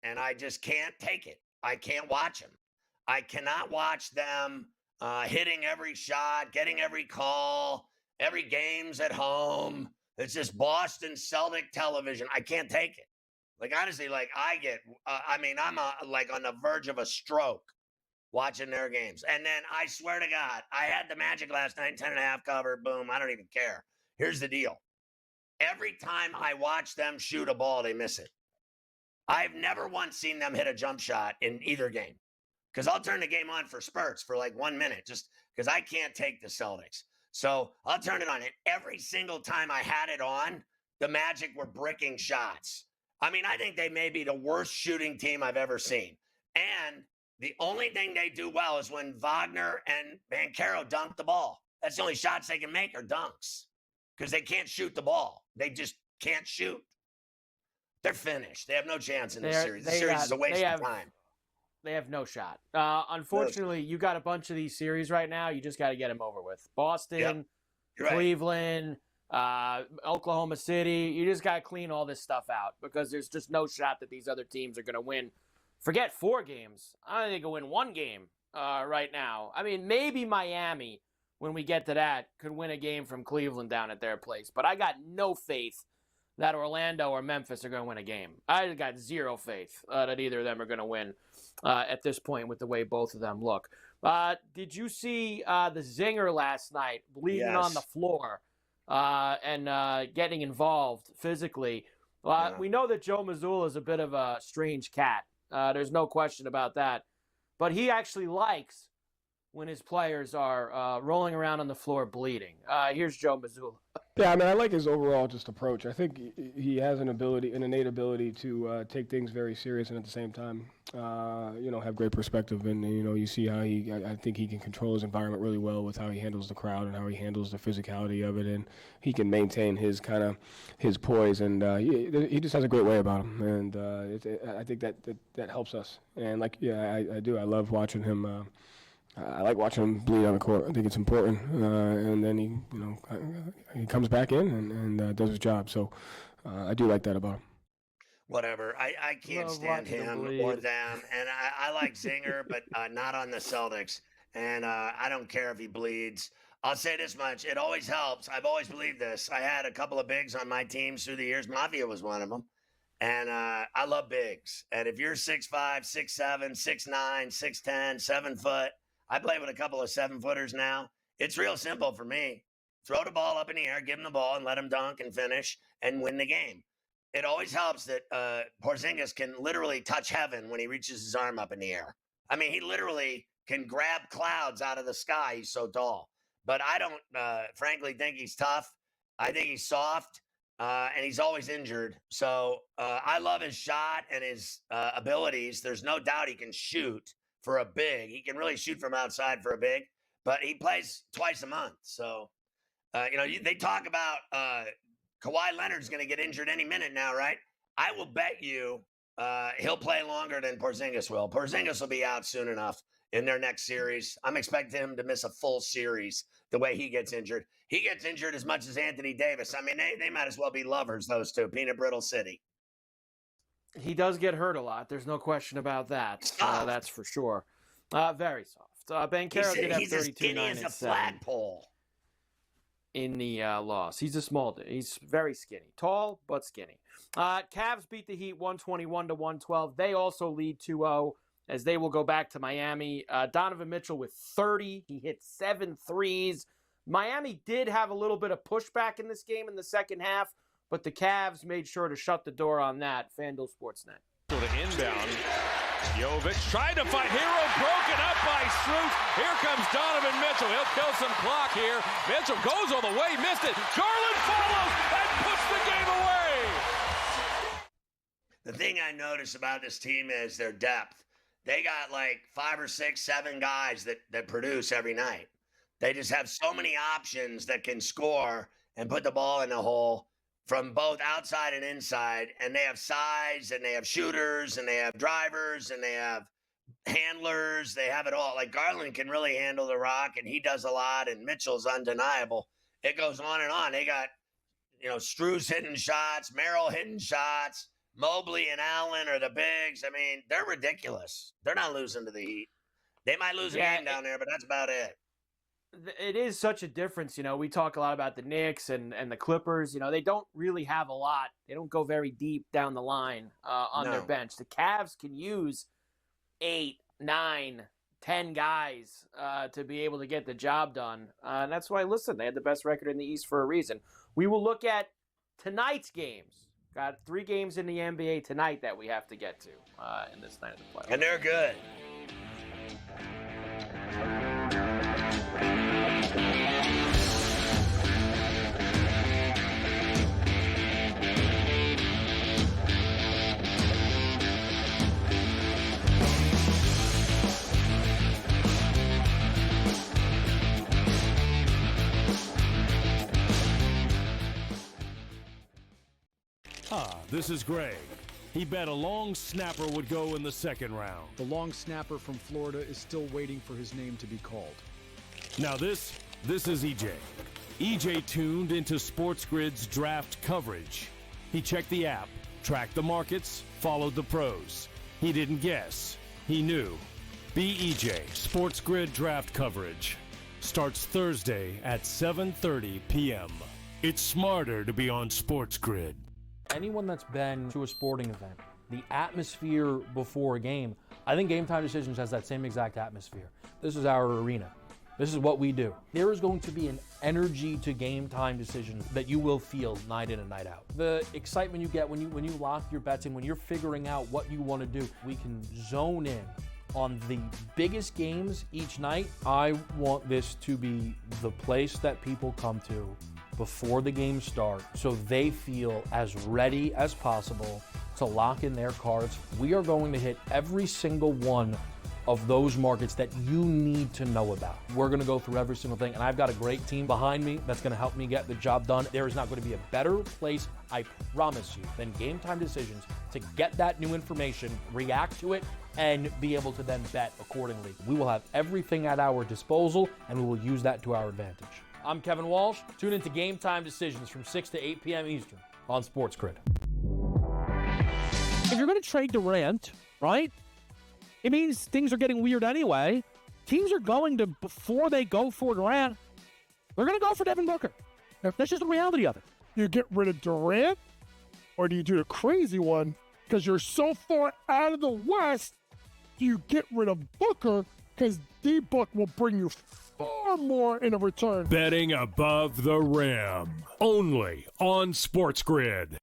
And I just can't take it. I can't watch him. I cannot watch them hitting every shot, getting every call. Every game's at home. It's just Boston Celtic television. I can't take it. Like, honestly, like I get, I'm like on the verge of a stroke watching their games. And then I swear to God, I had the Magic last night, 10.5 cover. Boom. I don't even care. Here's the deal. Every time I watch them shoot a ball, they miss it. I've never once seen them hit a jump shot in either game. Because I'll turn the game on for spurts for like 1 minute just because I can't take the Celtics. So I'll turn it on. And every single time I had it on, the Magic were bricking shots. I mean, I think they may be the worst shooting team I've ever seen. And the only thing they do well is when Wagner and Banchero dunk the ball. That's the only shots they can make are dunks because they can't shoot the ball. They just can't shoot. They're finished. They have no chance in this series. This series is a waste of time. They have no shot. Unfortunately, you got a bunch of these series right now. You just got to get them over with. Boston, Cleveland, Oklahoma City. You just got to clean all this stuff out because there's just no shot that these other teams are going to win Forget 4 games. I don't think they'll win 1 game right now. I mean, maybe Miami, when we get to that, could win a game from Cleveland down at their place. But I got no faith that Orlando or Memphis are going to win a game. I got zero faith that either of them are going to win at this point with the way both of them look. Did you see the zinger last night, bleeding on the floor and getting involved physically? We know that Joe Mazzulla is a bit of a strange cat. There's no question about that. But he actually likes when his players are rolling around on the floor bleeding. Here's Joe Mazzulla. Yeah, I mean, I like his overall just approach. I think he has an innate ability to take things very serious and at the same time, have great perspective. And, you see how I think he can control his environment really well with how he handles the crowd and how he handles the physicality of it. And he can maintain his poise. And he just has a great way about him. And I think that helps us. And I do. I love watching him. I like watching him bleed on the court. I think it's important, and then he comes back in and does his job. So I do like that about him. Whatever. I can't stand him or them, and I like Zinger, but not on the Celtics. And I don't care if he bleeds. I'll say this much: it always helps. I've always believed this. I had a couple of bigs on my teams through the years. Mafia was one of them. And I love bigs. And if you're 6'5", 6'7", 6'9", 6'10", 7 foot. I play with a couple of 7-footers now. It's real simple for me. Throw the ball up in the air, give him the ball, and let him dunk and finish and win the game. It always helps that Porzingis can literally touch heaven when he reaches his arm up in the air. I mean, he literally can grab clouds out of the sky. He's so tall. But I don't, frankly, think he's tough. I think he's soft, and he's always injured. So I love his shot and his abilities. There's no doubt he can shoot. For a big, he can really shoot from outside for a big, but he plays twice a month. So, they talk about Kawhi Leonard's going to get injured any minute now, right? I will bet you he'll play longer than Porzingis will. Porzingis will be out soon enough in their next series. I'm expecting him to miss a full series the way he gets injured. He gets injured as much as Anthony Davis. I mean, they might as well be lovers, those two, Peanut Brittle City. He does get hurt a lot. There's no question about that. That's for sure. Very soft. Banchero did have 32, 9, and 7 flagpole in the loss. He's a small dude. He's very skinny. Tall, but skinny. Cavs beat the Heat 121-112. They also lead 2-0 as they will go back to Miami. Donovan Mitchell with 30. He hit 7 threes. Miami did have a little bit of pushback in this game in the second half, but the Cavs made sure to shut the door on that. FanDuel Sportsnet. So the inbound. Jovic tried to fight Hero, broken up by Strus. Here comes Donovan Mitchell. He'll kill some clock here. Mitchell goes all the way, missed it. Garland follows and puts the game away. The thing I notice about this team is their depth. They got like 5 or 6, 7 guys that produce every night. They just have so many options that can score and put the ball in the hole from both outside and inside, and they have size, and they have shooters, and they have drivers, and they have handlers. They have it all. Like Garland can really handle the rock, and he does a lot, and Mitchell's undeniable. It goes on and on. They got, Strus hitting shots, Merrill hitting shots, Mobley and Allen are the bigs. I mean, they're ridiculous. They're not losing to the Heat. They might lose a game down there, but that's about it. It is such a difference. We talk a lot about the Knicks and the Clippers. They don't really have a lot. They don't go very deep down the line on their bench. The Cavs can use 8, 9, 10 guys to be able to get the job done. And that's why, listen, they had the best record in the East for a reason. We will look at tonight's games. Got 3 games in the NBA tonight that we have to get to in this night of the playoffs. And they're good. This is Greg. He bet a long snapper would go in the second round. The long snapper from Florida is still waiting for his name to be called. Now this is EJ. EJ tuned into SportsGrid's draft coverage. He checked the app, tracked the markets, followed the pros. He didn't guess. He knew. BEJ SportsGrid draft coverage starts Thursday at 7:30 p.m. It's smarter to be on SportsGrid. Anyone that's been to a sporting event, the atmosphere before a game, I think Game Time Decisions has that same exact atmosphere. This is our arena. This is what we do. There is going to be an energy to Game Time Decisions that you will feel night in and night out. The excitement you get when you lock your bets in, when you're figuring out what you want to do, we can zone in on the biggest games each night. I want this to be the place that people come to before the games start so they feel as ready as possible to lock in their cards. We are going to hit every single one of those markets that you need to know about. We're gonna go through every single thing, and I've got a great team behind me that's gonna help me get the job done. There is not gonna be a better place, I promise you, than Game Time Decisions to get that new information, react to it, and be able to then bet accordingly. We will have everything at our disposal, and we will use that to our advantage. I'm Kevin Walsh. Tune into Game Time Decisions from 6 to 8 p.m. Eastern on SportsGrid. If you're going to trade Durant, right, it means things are getting weird anyway. Teams are going to, before they go for Durant, they're going to go for Devin Booker. That's just the reality of it. You get rid of Durant, or do you do the crazy one because you're so far out of the West? Do you get rid of Booker because D-Book will bring you far more in a return? Betting above the rim. Only on SportsGrid.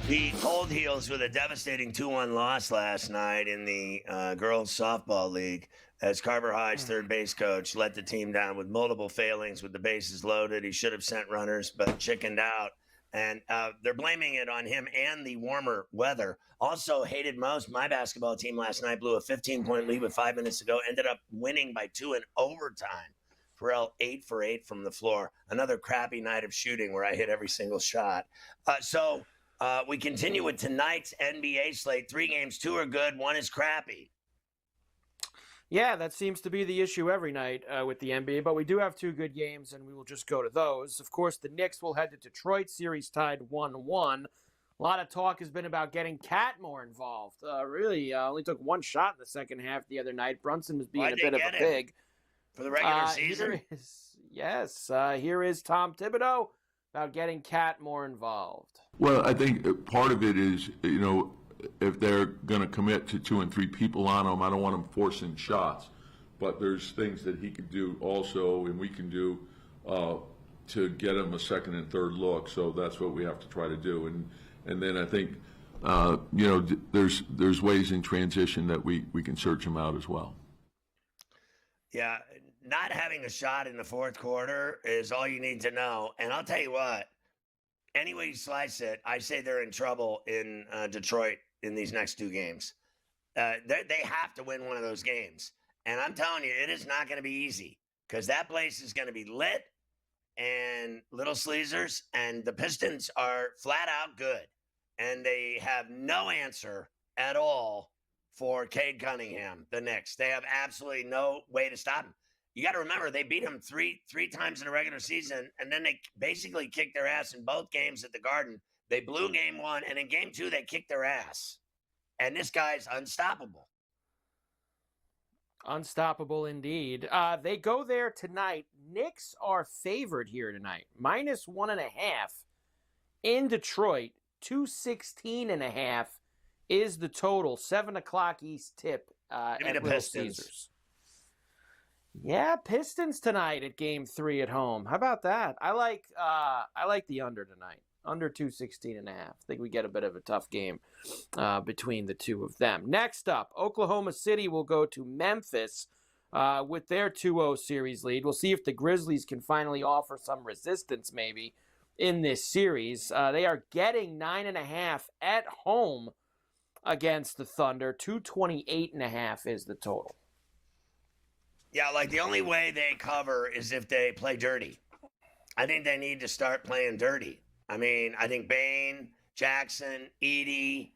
The Cold Heels with a devastating 2-1 loss last night in the girls softball league as Carver Hyde's third base coach let the team down with multiple failings with the bases loaded. He should have sent runners, but chickened out. And they're blaming it on him and the warmer weather. Also hated most, my basketball team last night blew a 15-point lead with 5 minutes to go, ended up winning by 2 in overtime. Ferrall 8 for 8 from the floor. Another crappy night of shooting where I hit every single shot. We continue with tonight's NBA slate. 3 games, 2 are good, 1 is crappy. Yeah, that seems to be the issue every night with the NBA, but we do have 2 good games, and we will just go to those. Of course, the Knicks will head to Detroit, series tied 1-1. A lot of talk has been about getting Cat more involved. Really, only took 1 shot in the second half the other night. Brunson was being a bit of a pig. For the regular season? Here is Tom Thibodeau about getting Cat more involved. Well, I think part of it is, if they're going to commit to 2 and 3 people on him, I don't want him forcing shots. But there's things that he could do also, and we can do to get him a second and third look. So that's what we have to try to do. And then I think, there's ways in transition that we can search him out as well. Yeah, not having a shot in the fourth quarter is all you need to know. And I'll tell you what, any way you slice it, I say they're in trouble in Detroit in these next 2 games. They have to win one of those games. And I'm telling you, it is not going to be easy because that place is going to be lit and little sleazers, and the Pistons are flat out good. And they have no answer at all for Cade Cunningham, the Knicks. They have absolutely no way to stop him. You got to remember, they beat him three times in the regular season, and then they basically kicked their ass in both games at the Garden. They blew game 1, and in game 2, they kicked their ass. And this guy's unstoppable. Unstoppable indeed. They go there tonight. Knicks are favored here tonight. -1.5 in Detroit. 216.5 is the total. 7 o'clock East tip Give me at the Little Pistons. Caesars. Yeah, Pistons tonight at Game 3 at home. How about that? I like the under tonight. Under 216.5. I think we get a bit of a tough game between the two of them. Next up, Oklahoma City will go to Memphis with their 2-0 series lead. We'll see if the Grizzlies can finally offer some resistance maybe in this series. They are getting 9.5 at home against the Thunder. 228.5 is the total. Yeah, like the only way they cover is if they play dirty. I think they need to start playing dirty. I mean, I think Bain, Jackson, Edey,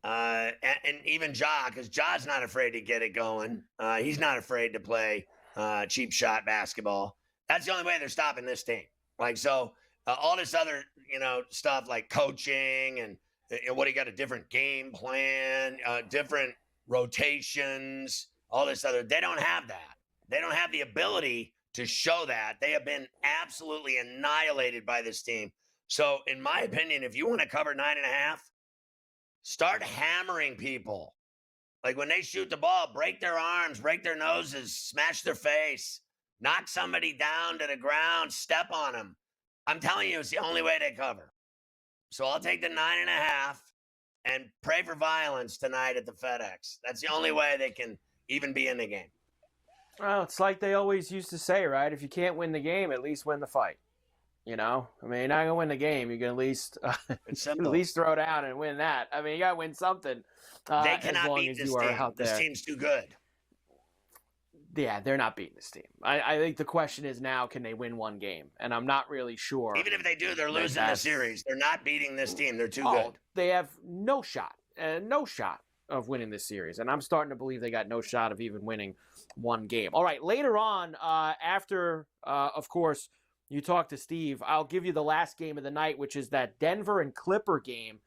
and even Ja, because Ja's not afraid to get it going. He's not afraid to play cheap shot basketball. That's the only way they're stopping this team. Like, so all this other, stuff like coaching and what he got a different game plan, different rotations, all this other. They don't have that. They don't have the ability to show that. They have been absolutely annihilated by this team. So, in my opinion, if you want to cover 9.5, start hammering people. Like when they shoot the ball, break their arms, break their noses, smash their face, knock somebody down to the ground, step on them. I'm telling you, it's the only way they cover. So I'll take the 9.5 and pray for violence tonight at the FedEx. That's the only way they can even be in the game. Well, it's like they always used to say, right? If you can't win the game, at least win the fight. I mean, you're not going to win the game. You can at least throw down and win that. I mean, you got to win something. They cannot beat this team. This team's too good. Yeah, they're not beating this team. I think the question is now, can they win one game? And I'm not really sure. Even if they do, they're losing the series. They're not beating this team. They're too good. They have no shot of winning this series. And I'm starting to believe they got no shot of even winning one game. All right, later on, after, of course, you talk to Steve, I'll give you the last game of the night, which is that Denver and Clipper game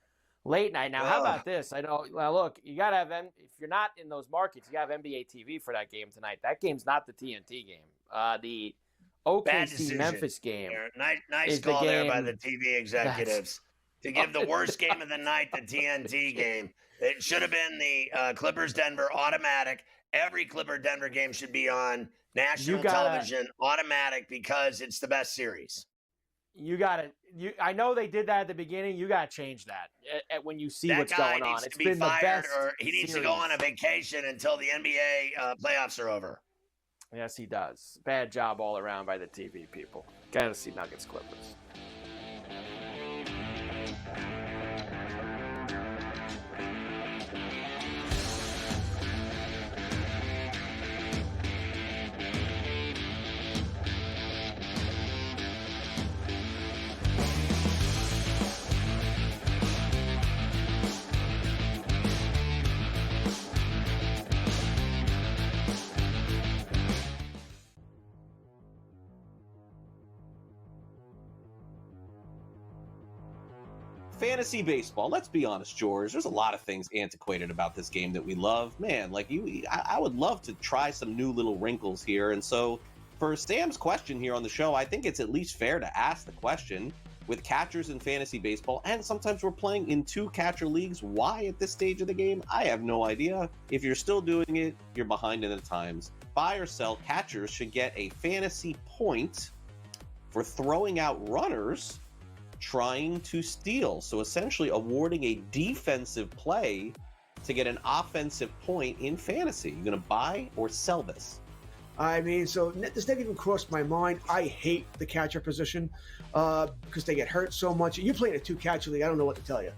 late night. Now, how about this? I know, look, you got to have, if you're not in those markets, you got to have NBA TV for that game tonight. That game's not the TNT game. The OKC-Memphis game. Nice call there by the TV executives to give the worst game of the night the TNT game. It should have been the Clippers-Denver automatic. Every Clipper-Denver game should be on national television automatic because it's the best series. You got to. I know they did that at the beginning. You got to change that when you see what's going on. It's been the best. Or he needs to go on a vacation until the NBA playoffs are over. Yes, he does. Bad job all around by the TV people. Got to see Nuggets Clippers. Fantasy baseball. Let's be honest, George. There's a lot of things antiquated about this game that we love. Man, like I would love to try some new little wrinkles here. And so for Sam's question here on the show, I think it's at least fair to ask the question with catchers in fantasy baseball. And sometimes we're playing in 2 catcher leagues. Why at this stage of the game? I have no idea. If you're still doing it, you're behind in the times. Buy or sell, catchers should get a fantasy point for throwing out runners trying to steal. So essentially awarding a defensive play to get an offensive point in fantasy. You gonna buy or sell this? I mean, so this never even crossed my mind. I hate the catcher position because they get hurt so much. You play in a 2-catcher league, I don't know what to tell you.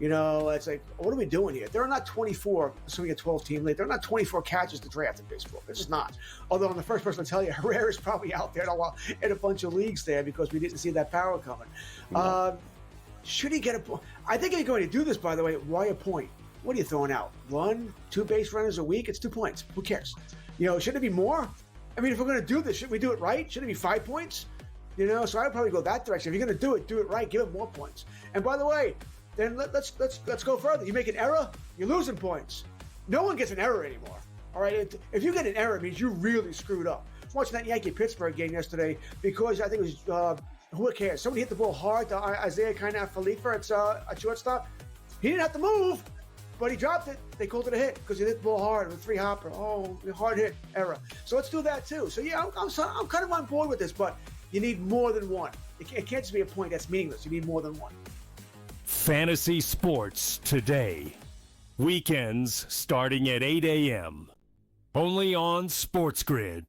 It's like, what are we doing here? There are not 24, so we get 12-team league. There are not 24 catchers to draft in baseball. It's just not. Although I'm the first person to tell you, Herrera's probably out there in a bunch of leagues there because we didn't see that power coming. Should he get a point? I think you're going to do this, by the way. Why a point? What are you throwing out? 2 base runners a week? It's 2 points. Who cares? Should it be more? I mean, if we're going to do this, should we do it right? Should it be 5 points? So I would probably go that direction. If you're going to do it right. Give it more points. And by the way, then let's go further. You make an error, you're losing points. No one gets an error anymore. All right, if you get an error, it means you really screwed up. I was watching that Yankee-Pittsburgh game yesterday because I think it was who cares? Somebody hit the ball hard to Isaiah Felifa at shortstop. He didn't have to move, but he dropped it. They called it a hit because he hit the ball hard with 3 hopper. Oh, hard hit, error. So let's do that too. So yeah, I'm kind of on board with this, but you need more than one. It can't just be a point that's meaningless. You need more than one. Fantasy sports today. Weekends starting at 8 a.m. Only on SportsGrid.